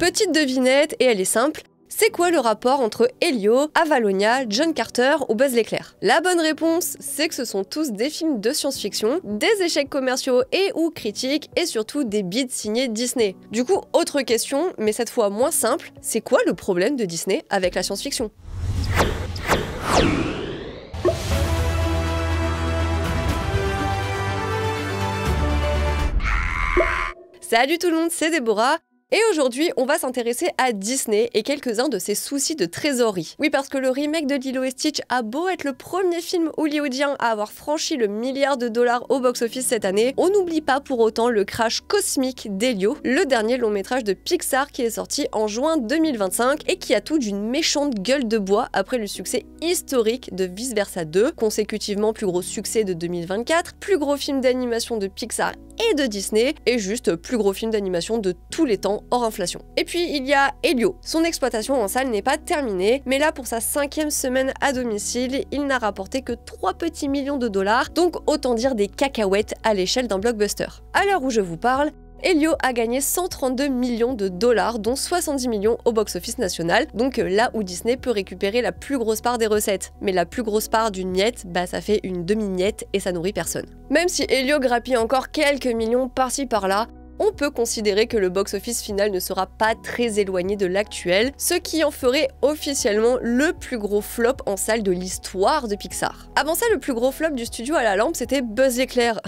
Petite devinette, et elle est simple. C'est quoi le rapport entre Elio, Avalonia, John Carter ou Buzz l'éclair? La bonne réponse, c'est que ce sont tous des films de science-fiction, des échecs commerciaux et ou critiques, et surtout des bids signés Disney. Du coup, autre question, mais cette fois moins simple, c'est quoi le problème de Disney avec la science-fiction? Salut tout le monde, c'est Déborah. Et aujourd'hui, on va s'intéresser à Disney et quelques-uns de ses soucis de trésorerie. Oui, parce que le remake de Lilo et Stitch a beau être le premier film hollywoodien à avoir franchi le milliard de dollars au box-office cette année, on n'oublie pas pour autant le crash cosmique d'Elio, le dernier long métrage de Pixar qui est sorti en juin 2025 et qui a tout d'une méchante gueule de bois après le succès historique de Vice Versa 2, consécutivement plus gros succès de 2024, plus gros film d'animation de Pixar et de Disney, et juste plus gros film d'animation de tous les temps hors inflation. Et puis il y a Elio. Son exploitation en salle n'est pas terminée, mais là pour sa 5e semaine à domicile, il n'a rapporté que 3 petits millions de dollars, donc autant dire des cacahuètes à l'échelle d'un blockbuster. À l'heure où je vous parle, Elio a gagné 132 millions de dollars, dont 70 millions au box-office national, donc là où Disney peut récupérer la plus grosse part des recettes. Mais la plus grosse part d'une miette, bah ça fait une demi-miette et ça nourrit personne. Même si Elio grappille encore quelques millions par-ci par-là, on peut considérer que le box-office final ne sera pas très éloigné de l'actuel, ce qui en ferait officiellement le plus gros flop en salle de l'histoire de Pixar. Avant ça, le plus gros flop du studio à la lampe, c'était Buzz l'éclair.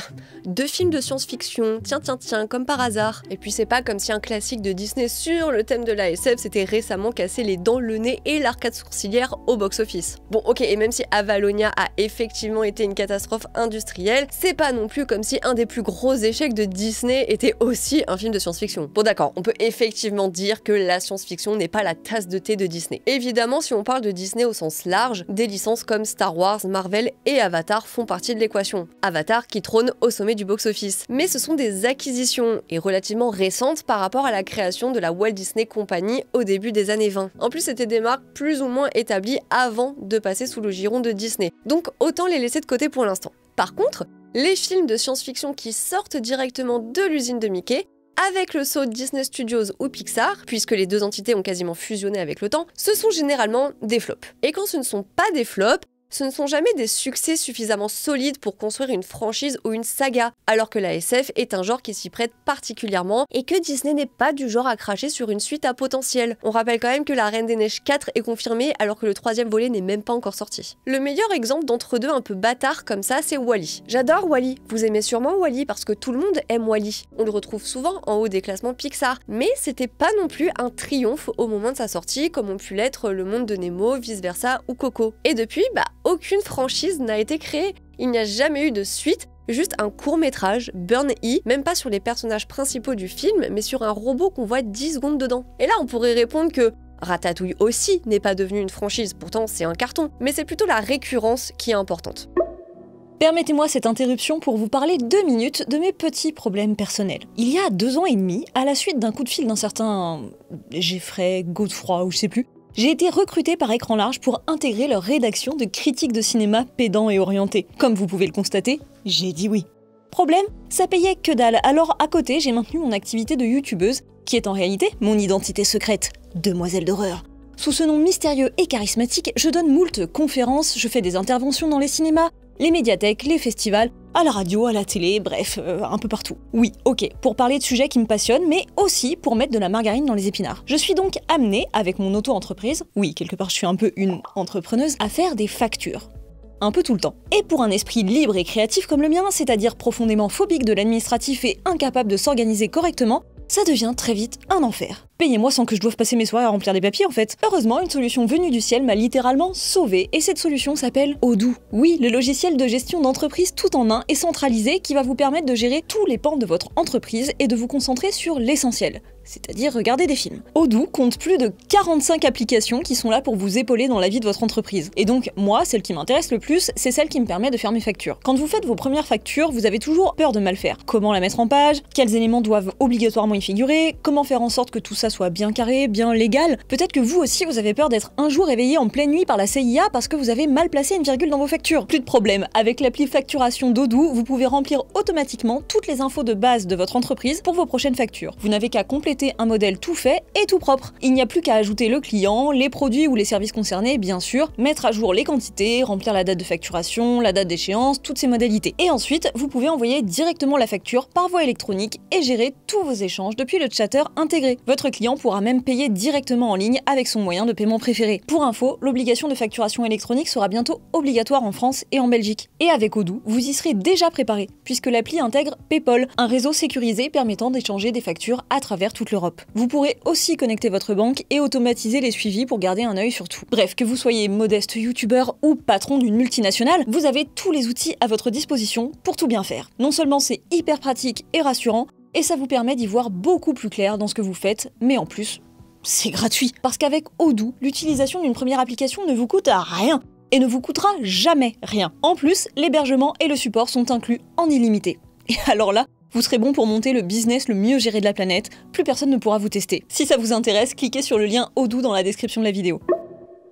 2 films de science-fiction, tiens, comme par hasard. Et puis c'est pas comme si un classique de Disney sur le thème de la SF s'était récemment cassé les dents, le nez et l'arcade sourcilière au box-office. Bon ok, et même si Avalonia a effectivement été une catastrophe industrielle, c'est pas non plus comme si un des plus gros échecs de Disney était aussi un film de science-fiction. Bon d'accord, on peut effectivement dire que la science-fiction n'est pas la tasse de thé de Disney. Évidemment, si on parle de Disney au sens large, des licences comme Star Wars, Marvel et Avatar font partie de l'équation. Avatar qui trône au sommet du box-office. Mais ce sont des acquisitions, et relativement récentes par rapport à la création de la Walt Disney Company au début des années 20. En plus, c'était des marques plus ou moins établies avant de passer sous le giron de Disney. Donc autant les laisser de côté pour l'instant. Par contre, les films de science-fiction qui sortent directement de l'usine de Mickey, avec le saut Disney Studios ou Pixar, puisque les deux entités ont quasiment fusionné avec le temps, ce sont généralement des flops. Et quand ce ne sont pas des flops, ce ne sont jamais des succès suffisamment solides pour construire une franchise ou une saga, alors que la SF est un genre qui s'y prête particulièrement et que Disney n'est pas du genre à cracher sur une suite à potentiel. On rappelle quand même que La Reine des Neiges 4 est confirmée alors que le 3e volet n'est même pas encore sorti. Le meilleur exemple d'entre deux un peu bâtard comme ça, c'est Wall-E. J'adore Wall-E, vous aimez sûrement Wall-E parce que tout le monde aime Wall-E. On le retrouve souvent en haut des classements Pixar, mais c'était pas non plus un triomphe au moment de sa sortie comme ont pu l'être Le Monde de Nemo, Vice Versa ou Coco. Et depuis, aucune franchise n'a été créée, il n'y a jamais eu de suite, juste un court-métrage, Burn-E, même pas sur les personnages principaux du film, mais sur un robot qu'on voit 10 secondes dedans. Et là, on pourrait répondre que Ratatouille aussi n'est pas devenu une franchise, pourtant c'est un carton, mais c'est plutôt la récurrence qui est importante. Permettez-moi cette interruption pour vous parler 2 minutes de mes petits problèmes personnels. Il y a 2 ans et demi, à la suite d'un coup de fil d'un certain Geoffrey Godefroy ou je sais plus, j'ai été recrutée par Écran Large pour intégrer leur rédaction de critiques de cinéma pédants et orientés. Comme vous pouvez le constater, j'ai dit oui. Problème, ça payait que dalle, alors à côté j'ai maintenu mon activité de youtubeuse, qui est en réalité mon identité secrète, Demoiselle d'horreur. Sous ce nom mystérieux et charismatique, je donne moult conférences, je fais des interventions dans les cinémas, les médiathèques, les festivals, à la radio, à la télé, bref, un peu partout. Oui, ok, pour parler de sujets qui me passionnent, mais aussi pour mettre de la margarine dans les épinards. Je suis donc amenée, avec mon auto-entreprise, oui, quelque part je suis un peu une entrepreneuse, à faire des factures. Un peu tout le temps. Et pour un esprit libre et créatif comme le mien, c'est-à-dire profondément phobique de l'administratif et incapable de s'organiser correctement, ça devient très vite un enfer. Payez-moi sans que je doive passer mes soirées à remplir des papiers en fait. Heureusement, une solution venue du ciel m'a littéralement sauvée et cette solution s'appelle Odoo. Oui, le logiciel de gestion d'entreprise tout en un et centralisé qui va vous permettre de gérer tous les pans de votre entreprise et de vous concentrer sur l'essentiel, c'est-à-dire regarder des films. Odoo compte plus de 45 applications qui sont là pour vous épauler dans la vie de votre entreprise. Et donc, moi, celle qui m'intéresse le plus, c'est celle qui me permet de faire mes factures. Quand vous faites vos premières factures, vous avez toujours peur de mal faire. Comment la mettre en page? Quels éléments doivent obligatoirement y figurer? Comment faire en sorte que tout ça soit bien carré, bien légal. Peut-être que vous aussi vous avez peur d'être un jour réveillé en pleine nuit par la CIA parce que vous avez mal placé une virgule dans vos factures. Plus de problème, avec l'appli facturation d'Odoo, vous pouvez remplir automatiquement toutes les infos de base de votre entreprise pour vos prochaines factures. Vous n'avez qu'à compléter un modèle tout fait et tout propre. Il n'y a plus qu'à ajouter le client, les produits ou les services concernés, bien sûr, mettre à jour les quantités, remplir la date de facturation, la date d'échéance, toutes ces modalités. Et ensuite, vous pouvez envoyer directement la facture par voie électronique et gérer tous vos échanges depuis le chatter intégré. Votre client pourra même payer directement en ligne avec son moyen de paiement préféré. Pour info, l'obligation de facturation électronique sera bientôt obligatoire en France et en Belgique. Et avec Odoo, vous y serez déjà préparé, puisque l'appli intègre PayPal, un réseau sécurisé permettant d'échanger des factures à travers toute l'Europe. Vous pourrez aussi connecter votre banque et automatiser les suivis pour garder un œil sur tout. Bref, que vous soyez modeste youtubeur ou patron d'une multinationale, vous avez tous les outils à votre disposition pour tout bien faire. Non seulement c'est hyper pratique et rassurant, et ça vous permet d'y voir beaucoup plus clair dans ce que vous faites, mais en plus, c'est gratuit. Parce qu'avec Odoo, l'utilisation d'une première application ne vous coûte rien et ne vous coûtera jamais rien. En plus, l'hébergement et le support sont inclus en illimité. Et alors là, vous serez bon pour monter le business le mieux géré de la planète, plus personne ne pourra vous tester. Si ça vous intéresse, cliquez sur le lien Odoo dans la description de la vidéo.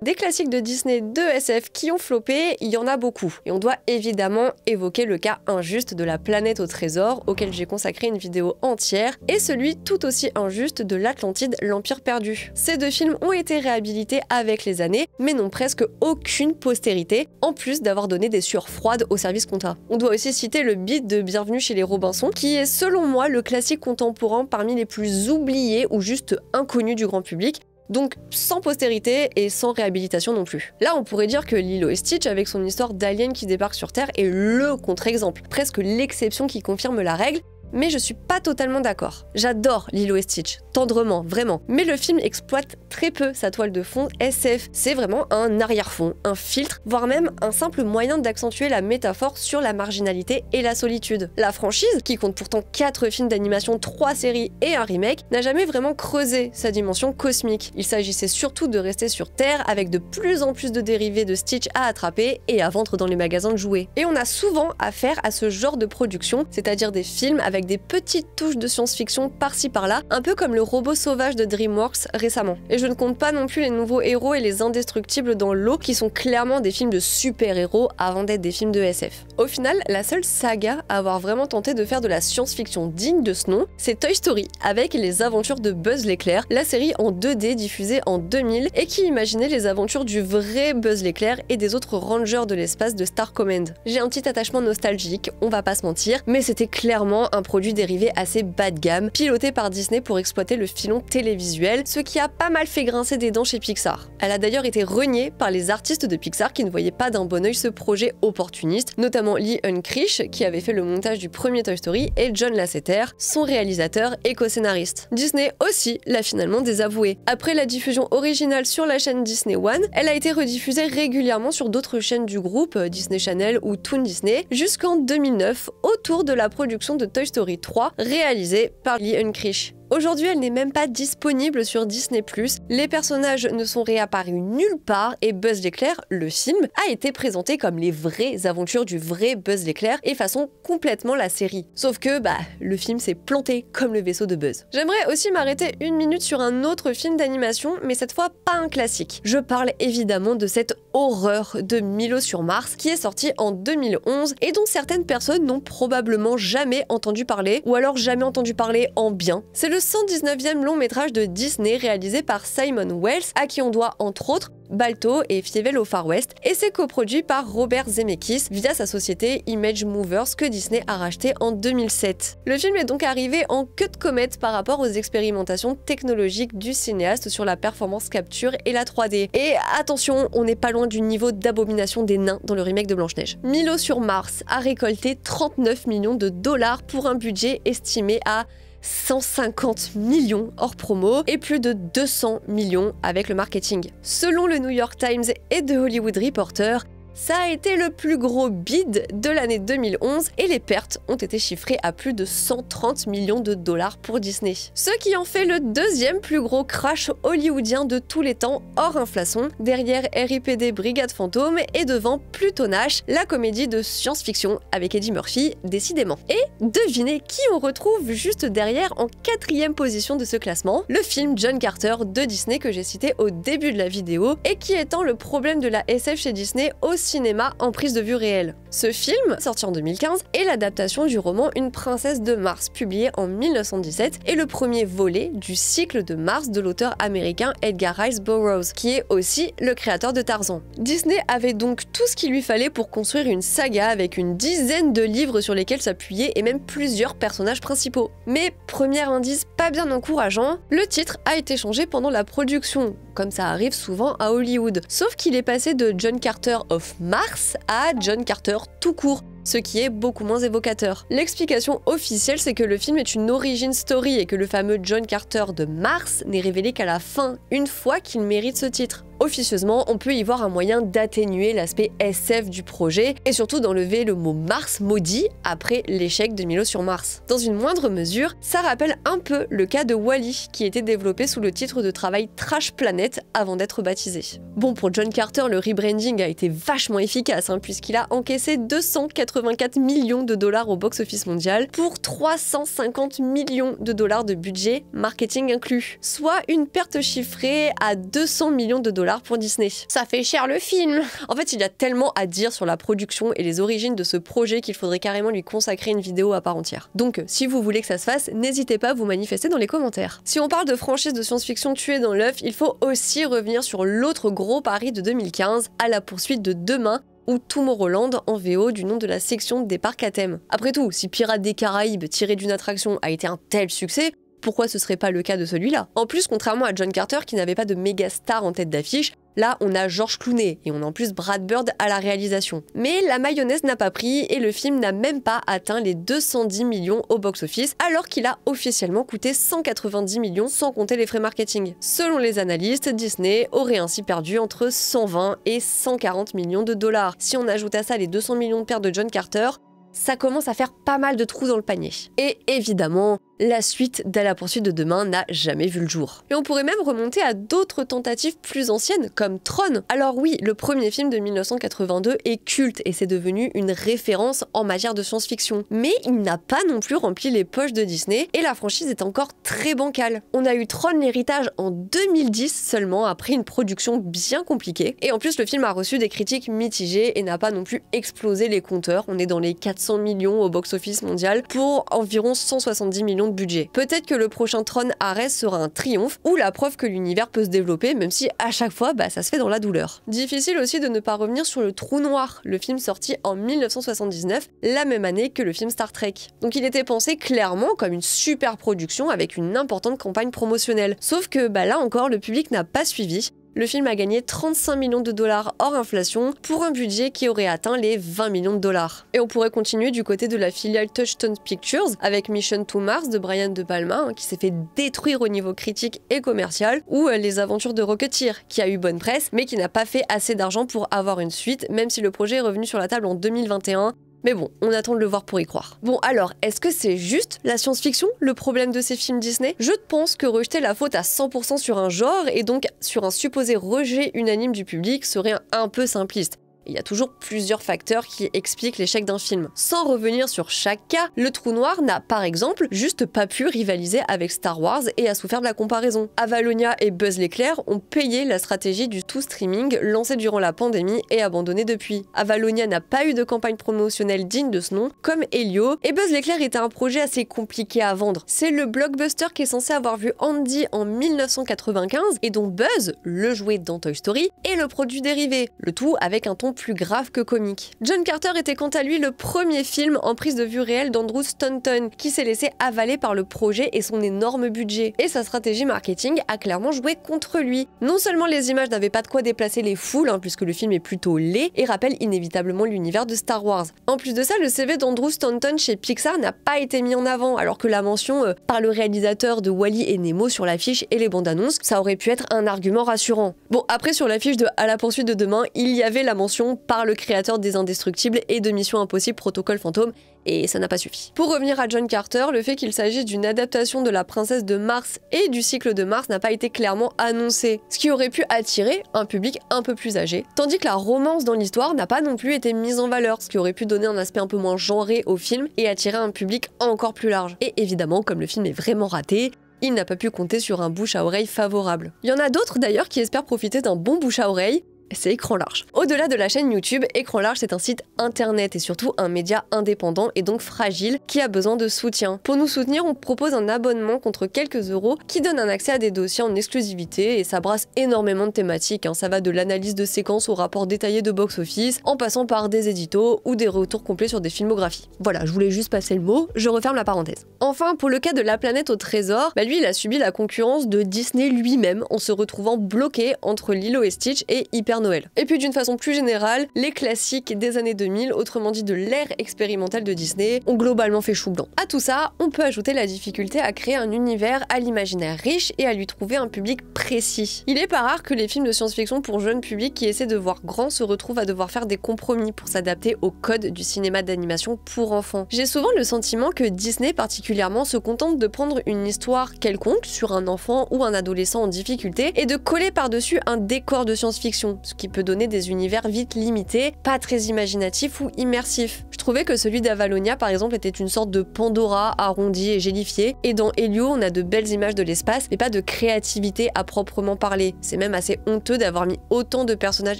Des classiques de Disney de SF qui ont floppé, il y en a beaucoup. Et on doit évidemment évoquer le cas injuste de La Planète au Trésor, auquel j'ai consacré une vidéo entière, et celui tout aussi injuste de l'Atlantide, l'Empire perdu. Ces deux films ont été réhabilités avec les années, mais n'ont presque aucune postérité, en plus d'avoir donné des sueurs froides au service compta. On doit aussi citer le beat de Bienvenue chez les Robinson, qui est selon moi le classique contemporain parmi les plus oubliés ou juste inconnus du grand public, donc sans postérité et sans réhabilitation non plus. Là, on pourrait dire que Lilo et Stitch, avec son histoire d'alien qui débarque sur Terre, est le contre-exemple, presque l'exception qui confirme la règle, mais je suis pas totalement d'accord. J'adore Lilo et Stitch, tendrement, vraiment. Mais le film exploite très peu sa toile de fond SF. C'est vraiment un arrière-fond, un filtre, voire même un simple moyen d'accentuer la métaphore sur la marginalité et la solitude. La franchise, qui compte pourtant 4 films d'animation, 3 séries et un remake, n'a jamais vraiment creusé sa dimension cosmique. Il s'agissait surtout de rester sur Terre avec de plus en plus de dérivés de Stitch à attraper et à vendre dans les magasins de jouets. Et on a souvent affaire à ce genre de production, c'est-à-dire des films avec des petites touches de science-fiction par-ci par-là, un peu comme le robot sauvage de DreamWorks récemment. Et je ne compte pas non plus les nouveaux héros et les indestructibles dans l'eau qui sont clairement des films de super-héros avant d'être des films de SF. Au final, la seule saga à avoir vraiment tenté de faire de la science-fiction digne de ce nom, c'est Toy Story, avec les aventures de Buzz l'éclair, la série en 2D diffusée en 2000 et qui imaginait les aventures du vrai Buzz l'éclair et des autres rangers de l'espace de Star Command. J'ai un petit attachement nostalgique, on va pas se mentir, mais c'était clairement un produit dérivé assez bas de gamme, piloté par Disney pour exploiter le filon télévisuel, ce qui a pas mal fait grincer des dents chez Pixar. Elle a d'ailleurs été reniée par les artistes de Pixar qui ne voyaient pas d'un bon œil ce projet opportuniste, notamment Lee Unkrich, qui avait fait le montage du premier Toy Story, et John Lasseter, son réalisateur et co-scénariste. Disney aussi l'a finalement désavoué. Après la diffusion originale sur la chaîne Disney One, elle a été rediffusée régulièrement sur d'autres chaînes du groupe, Disney Channel ou Toon Disney, jusqu'en 2009, autour de la production de Toy Story 3, réalisée par Lee Unkrich. Aujourd'hui, elle n'est même pas disponible sur Disney+, les personnages ne sont réapparus nulle part et Buzz l'éclair, le film, a été présenté comme les vraies aventures du vrai Buzz l'éclair et façon complètement la série. Sauf que, le film s'est planté comme le vaisseau de Buzz. J'aimerais aussi m'arrêter une minute sur un autre film d'animation, mais cette fois pas un classique. Je parle évidemment de cette horreur de Milo sur Mars qui est sortie en 2011 et dont certaines personnes n'ont probablement jamais entendu parler ou alors jamais entendu parler en bien. C'est le 119e long métrage de Disney réalisé par Simon Wells, à qui on doit entre autres Balto et Fievel au Far West, et c'est coproduit par Robert Zemeckis via sa société Image Movers que Disney a racheté en 2007. Le film est donc arrivé en queue de comète par rapport aux expérimentations technologiques du cinéaste sur la performance capture et la 3D. Et attention, on n'est pas loin du niveau d'abomination des nains dans le remake de Blanche-Neige. Milo sur Mars a récolté 39 millions de dollars pour un budget estimé à 150 millions hors promo et plus de 200 millions avec le marketing. Selon le New York Times et The Hollywood Reporter, Ça a été le plus gros bid de l'année 2011 et les pertes ont été chiffrées à plus de 130 millions de dollars pour Disney. Ce qui en fait le deuxième plus gros crash hollywoodien de tous les temps hors inflation, derrière RIPD Brigade Fantôme et devant Plutonage, la comédie de science-fiction avec Eddie Murphy, décidément. Et devinez qui on retrouve juste derrière en 4e position de ce classement, le film John Carter de Disney que j'ai cité au début de la vidéo et qui étend le problème de la SF chez Disney au cinéma en prise de vue réelle. Ce film, sorti en 2015, est l'adaptation du roman Une princesse de Mars, publié en 1917, et le premier volet du cycle de Mars de l'auteur américain Edgar Rice Burroughs, qui est aussi le créateur de Tarzan. Disney avait donc tout ce qu'il lui fallait pour construire une saga avec une dizaine de livres sur lesquels s'appuyer et même plusieurs personnages principaux. Mais premier indice pas bien encourageant, le titre a été changé pendant la production, comme ça arrive souvent à Hollywood. Sauf qu'il est passé de John Carter of Mars à John Carter tout court, ce qui est beaucoup moins évocateur. L'explication officielle, c'est que le film est une origin story et que le fameux John Carter de Mars n'est révélé qu'à la fin, une fois qu'il mérite ce titre. Officieusement, on peut y voir un moyen d'atténuer l'aspect SF du projet et surtout d'enlever le mot Mars maudit après l'échec de Milo sur Mars. Dans une moindre mesure, ça rappelle un peu le cas de Wall-E qui était développé sous le titre de travail Trash Planet avant d'être baptisé. Bon, pour John Carter, le rebranding a été vachement efficace puisqu'il a encaissé 284 millions de dollars au box-office mondial pour 350 millions de dollars de budget, marketing inclus, soit une perte chiffrée à 200 millions de dollars pour Disney. Ça fait cher le film! En fait, il y a tellement à dire sur la production et les origines de ce projet qu'il faudrait carrément lui consacrer une vidéo à part entière. Donc, si vous voulez que ça se fasse, n'hésitez pas à vous manifester dans les commentaires. Si on parle de franchise de science-fiction tuée dans l'œuf, il faut aussi revenir sur l'autre gros pari de 2015, À la poursuite de demain, ou Tomorrowland en VO du nom de la section des parcs à thème. Après tout, si Pirates des Caraïbes tiré d'une attraction a été un tel succès, pourquoi ce serait pas le cas de celui-là? En plus, contrairement à John Carter qui n'avait pas de méga star en tête d'affiche, là on a George Clooney et on a en plus Brad Bird à la réalisation. Mais la mayonnaise n'a pas pris et le film n'a même pas atteint les 210 millions au box-office alors qu'il a officiellement coûté 190 millions sans compter les frais marketing. Selon les analystes, Disney aurait ainsi perdu entre 120 et 140 millions de dollars. Si on ajoute à ça les 200 millions de pertes de John Carter, ça commence à faire pas mal de trous dans le panier. Et évidemment, la suite d'À la poursuite de demain n'a jamais vu le jour. Et on pourrait même remonter à d'autres tentatives plus anciennes, comme Tron. Alors oui, le premier film de 1982 est culte et c'est devenu une référence en matière de science-fiction. Mais il n'a pas non plus rempli les poches de Disney et la franchise est encore très bancale. On a eu Tron l'héritage en 2010 seulement, après une production bien compliquée. Et en plus, le film a reçu des critiques mitigées et n'a pas non plus explosé les compteurs. On est dans les 400 millions au box-office mondial pour environ 170 millions de budget. Peut-être que le prochain Tron Ares sera un triomphe ou la preuve que l'univers peut se développer, même si à chaque fois, ça se fait dans la douleur. Difficile aussi de ne pas revenir sur Le Trou Noir, le film sorti en 1979, la même année que le film Star Trek. Donc il était pensé clairement comme une super production avec une importante campagne promotionnelle. Sauf que là encore, le public n'a pas suivi. Le film a gagné 35 millions de dollars hors inflation pour un budget qui aurait atteint les 20 millions de dollars. Et on pourrait continuer du côté de la filiale Touchstone Pictures avec Mission to Mars de Brian De Palma qui s'est fait détruire au niveau critique et commercial, ou Les Aventures de Rocketeer qui a eu bonne presse mais qui n'a pas fait assez d'argent pour avoir une suite, même si le projet est revenu sur la table en 2021. Mais bon, on attend de le voir pour y croire. Bon alors, est-ce que c'est juste la science-fiction, le problème de ces films Disney? Je pense que rejeter la faute à 100% sur un genre, et donc sur un supposé rejet unanime du public, serait un peu simpliste. Il y a toujours plusieurs facteurs qui expliquent l'échec d'un film. Sans revenir sur chaque cas, Le Trou Noir n'a par exemple juste pas pu rivaliser avec Star Wars et a souffert de la comparaison. Avalonia et Buzz l'éclair ont payé la stratégie du tout streaming lancée durant la pandémie et abandonnée depuis. Avalonia n'a pas eu de campagne promotionnelle digne de ce nom, comme Helio, et Buzz l'éclair était un projet assez compliqué à vendre. C'est le blockbuster qui est censé avoir vu Andy en 1995 et dont Buzz, le jouet dans Toy Story, est le produit dérivé, le tout avec un ton plus grave que comique. John Carter était quant à lui le premier film en prise de vue réelle d'Andrew Stanton, qui s'est laissé avaler par le projet et son énorme budget. Et sa stratégie marketing a clairement joué contre lui. Non seulement les images n'avaient pas de quoi déplacer les foules, puisque le film est plutôt laid et rappelle inévitablement l'univers de Star Wars. En plus de ça, le CV d'Andrew Stanton chez Pixar n'a pas été mis en avant, alors que la mention par le réalisateur de Wall-E et Nemo sur l'affiche et les bandes annonces, ça aurait pu être un argument rassurant. Bon, après sur l'affiche de À la poursuite de demain, il y avait la mention production par le créateur des Indestructibles et de Mission Impossible Protocole Fantôme, et ça n'a pas suffi. Pour revenir à John Carter, le fait qu'il s'agisse d'une adaptation de La Princesse de Mars et du cycle de Mars n'a pas été clairement annoncé, ce qui aurait pu attirer un public un peu plus âgé, tandis que la romance dans l'histoire n'a pas non plus été mise en valeur, ce qui aurait pu donner un aspect un peu moins genré au film et attirer un public encore plus large. Et évidemment, comme le film est vraiment raté, il n'a pas pu compter sur un bouche à oreille favorable. Il y en a d'autres d'ailleurs qui espèrent profiter d'un bon bouche à oreille, c'est Écran Large. Au-delà de la chaîne YouTube, Écran Large c'est un site internet et surtout un média indépendant et donc fragile qui a besoin de soutien. Pour nous soutenir, on propose un abonnement contre quelques euros qui donne un accès à des dossiers en exclusivité et ça brasse énormément de thématiques. Ça va de l'analyse de séquences au rapport détaillé de box-office, en passant par des éditos ou des retours complets sur des filmographies. Voilà, je voulais juste passer le mot, je referme la parenthèse. Enfin, pour le cas de La Planète au Trésor, lui il a subi la concurrence de Disney lui-même en se retrouvant bloqué entre Lilo et Stitch et Hyper Noël. Et puis d'une façon plus générale, les classiques des années 2000, autrement dit de l'ère expérimentale de Disney, ont globalement fait chou blanc. À tout ça, on peut ajouter la difficulté à créer un univers à l'imaginaire riche et à lui trouver un public précis. Il est pas rare que les films de science-fiction pour jeunes publics qui essaient de voir grand se retrouvent à devoir faire des compromis pour s'adapter au code du cinéma d'animation pour enfants. J'ai souvent le sentiment que Disney particulièrement se contente de prendre une histoire quelconque sur un enfant ou un adolescent en difficulté et de coller par-dessus un décor de science-fiction, ce qui peut donner des univers vite limités, pas très imaginatifs ou immersifs. Je trouvais que celui d'Avalonia par exemple était une sorte de Pandora arrondi et gélifié, et dans Helio on a de belles images de l'espace mais pas de créativité à proprement parler. C'est même assez honteux d'avoir mis autant de personnages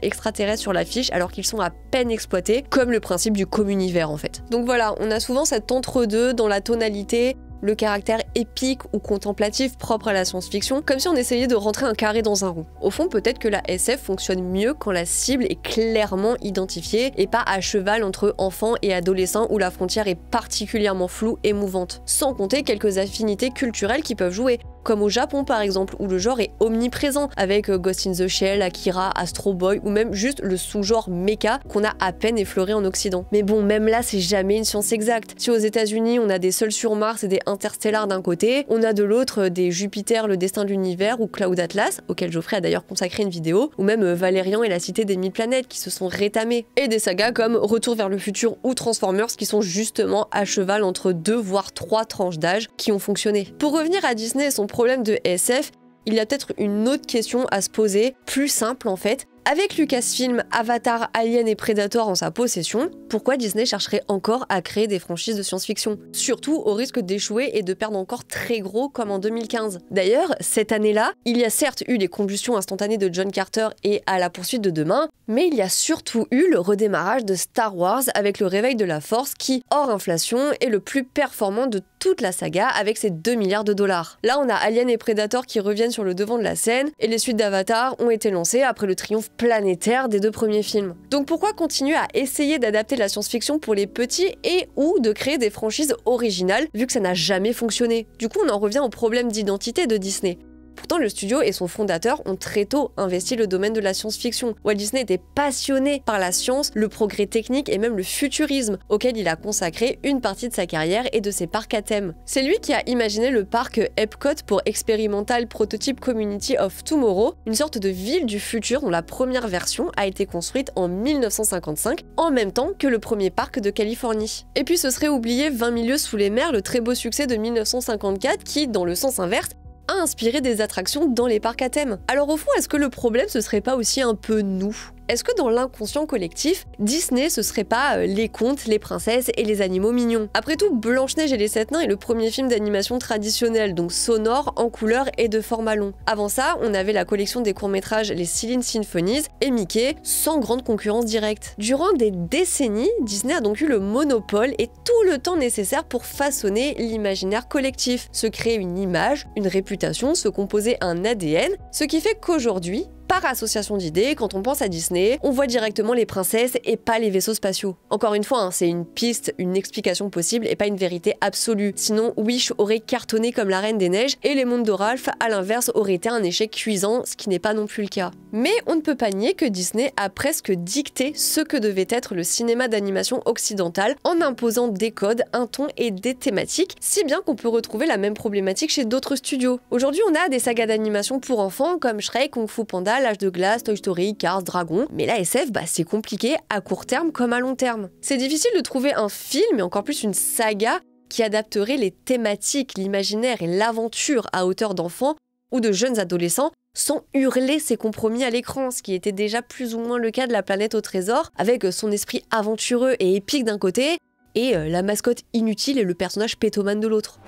extraterrestres sur l'affiche alors qu'ils sont à peine exploités, comme le principe du communivers en fait. Donc voilà, on a souvent cet entre-deux dans la tonalité, le caractère épique ou contemplatif propre à la science-fiction, comme si on essayait de rentrer un carré dans un rond. Au fond, peut-être que la SF fonctionne mieux quand la cible est clairement identifiée et pas à cheval entre enfants et adolescents où la frontière est particulièrement floue et mouvante. Sans compter quelques affinités culturelles qui peuvent jouer, comme au Japon par exemple, où le genre est omniprésent, avec Ghost in the Shell, Akira, Astro Boy, ou même juste le sous-genre mecha qu'on a à peine effleuré en Occident. Mais bon, même là, c'est jamais une science exacte. Si aux États-Unis on a des Seuls sur Mars et des Interstellar d'un côté, on a de l'autre des Jupiter, le destin de l'univers, ou Cloud Atlas, auquel Geoffrey a d'ailleurs consacré une vidéo, ou même Valérian et la Cité des 1000 planètes qui se sont rétamés. Et des sagas comme Retour vers le futur ou Transformers qui sont justement à cheval entre 2 voire 3 tranches d'âge qui ont fonctionné. Pour revenir à Disney et son problème de SF, il y a peut-être une autre question à se poser, plus simple en fait. Avec Lucasfilm, Avatar, Alien et Predator en sa possession, pourquoi Disney chercherait encore à créer des franchises de science-fiction? Surtout au risque d'échouer et de perdre encore très gros comme en 2015. D'ailleurs, cette année-là, il y a certes eu les combustions instantanées de John Carter et À la poursuite de demain, mais il y a surtout eu le redémarrage de Star Wars avec le réveil de la Force qui, hors inflation, est le plus performant de toute la saga avec ses 2 milliards de dollars. Là, on a Alien et Predator qui reviennent sur le devant de la scène et les suites d'Avatar ont été lancées après le triomphe planétaire des 2 premiers films. Donc pourquoi continuer à essayer d'adapter la science-fiction pour les petits et ou de créer des franchises originales vu que ça n'a jamais fonctionné? Du coup, on en revient au problème d'identité de Disney. Pourtant, le studio et son fondateur ont très tôt investi le domaine de la science-fiction. Walt Disney était passionné par la science, le progrès technique et même le futurisme, auquel il a consacré une partie de sa carrière et de ses parcs à thème. C'est lui qui a imaginé le parc Epcot pour Experimental Prototype Community of Tomorrow, une sorte de ville du futur dont la première version a été construite en 1955, en même temps que le premier parc de Californie. Et puis ce serait oublier 20 000 lieues sous les mers, le très beau succès de 1954 qui, dans le sens inverse, a inspiré des attractions dans les parcs à thème. Alors au fond, est-ce que le problème ce serait pas aussi un peu nous ? Est-ce que dans l'inconscient collectif, Disney ce serait pas les contes, les princesses et les animaux mignons? Après tout, Blanche-Neige et les 7 nains est le premier film d'animation traditionnel, donc sonore, en couleur et de format long. Avant ça, on avait la collection des courts-métrages Les Silent Symphonies et Mickey, sans grande concurrence directe. Durant des décennies, Disney a donc eu le monopole et tout le temps nécessaire pour façonner l'imaginaire collectif, se créer une image, une réputation, se composer un ADN, ce qui fait qu'aujourd'hui, par association d'idées, quand on pense à Disney, on voit directement les princesses et pas les vaisseaux spatiaux. Encore une fois, c'est une piste, une explication possible et pas une vérité absolue. Sinon, Wish aurait cartonné comme la Reine des Neiges et les mondes de Ralph, à l'inverse, auraient été un échec cuisant, ce qui n'est pas non plus le cas. Mais on ne peut pas nier que Disney a presque dicté ce que devait être le cinéma d'animation occidental en imposant des codes, un ton et des thématiques, si bien qu'on peut retrouver la même problématique chez d'autres studios. Aujourd'hui, on a des sagas d'animation pour enfants comme Shrek, Kung Fu Panda, L'Âge de Glace, Toy Story, Cars, Dragon, mais la SF, c'est compliqué à court terme comme à long terme. C'est difficile de trouver un film, et encore plus une saga, qui adapterait les thématiques, l'imaginaire et l'aventure à hauteur d'enfants ou de jeunes adolescents sans hurler ses compromis à l'écran, ce qui était déjà plus ou moins le cas de La Planète au Trésor, avec son esprit aventureux et épique d'un côté, et la mascotte inutile et le personnage pétomane de l'autre.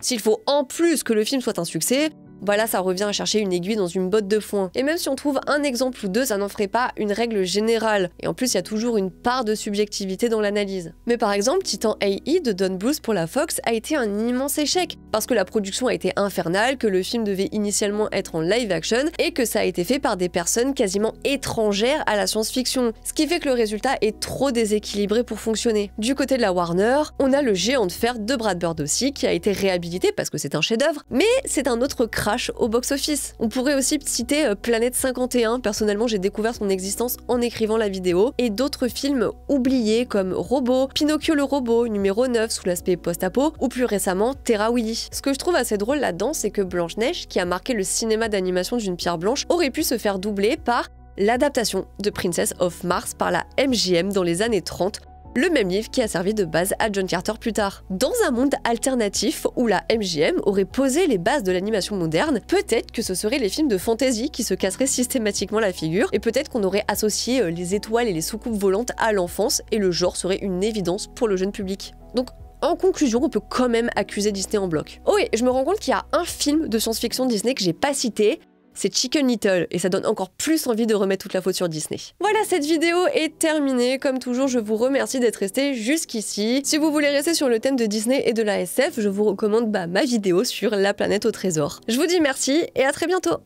S'il faut en plus que le film soit un succès, voilà, ça revient à chercher une aiguille dans une botte de foin. Et même si on trouve un exemple ou deux, ça n'en ferait pas une règle générale. Et en plus, il y a toujours une part de subjectivité dans l'analyse. Mais par exemple, Titan AI de Don Bluth pour la Fox a été un immense échec, parce que la production a été infernale, que le film devait initialement être en live action, et que ça a été fait par des personnes quasiment étrangères à la science-fiction. Ce qui fait que le résultat est trop déséquilibré pour fonctionner. Du côté de la Warner, on a le géant de fer de Brad Bird aussi, qui a été réhabilité parce que c'est un chef-d'œuvre, mais c'est un autre crash au box-office. On pourrait aussi citer Planète 51, personnellement j'ai découvert son existence en écrivant la vidéo, et d'autres films oubliés comme Robot, Pinocchio le robot, numéro 9 sous l'aspect post-apo, ou plus récemment Terra Willy. Ce que je trouve assez drôle là-dedans, c'est que Blanche-Neige, qui a marqué le cinéma d'animation d'une pierre blanche, aurait pu se faire doubler par l'adaptation de Princess of Mars par la MGM dans les années 30, le même livre qui a servi de base à John Carter plus tard. Dans un monde alternatif où la MGM aurait posé les bases de l'animation moderne, peut-être que ce seraient les films de fantasy qui se casseraient systématiquement la figure, et peut-être qu'on aurait associé les étoiles et les soucoupes volantes à l'enfance, et le genre serait une évidence pour le jeune public. Donc, en conclusion, on peut quand même accuser Disney en bloc. Oh et je me rends compte qu'il y a un film de science-fiction Disney que j'ai pas cité, c'est Chicken Little, et ça donne encore plus envie de remettre toute la faute sur Disney. Voilà, cette vidéo est terminée. Comme toujours, je vous remercie d'être resté jusqu'ici. Si vous voulez rester sur le thème de Disney et de la SF, je vous recommande ma vidéo sur La Planète au Trésor. Je vous dis merci et à très bientôt.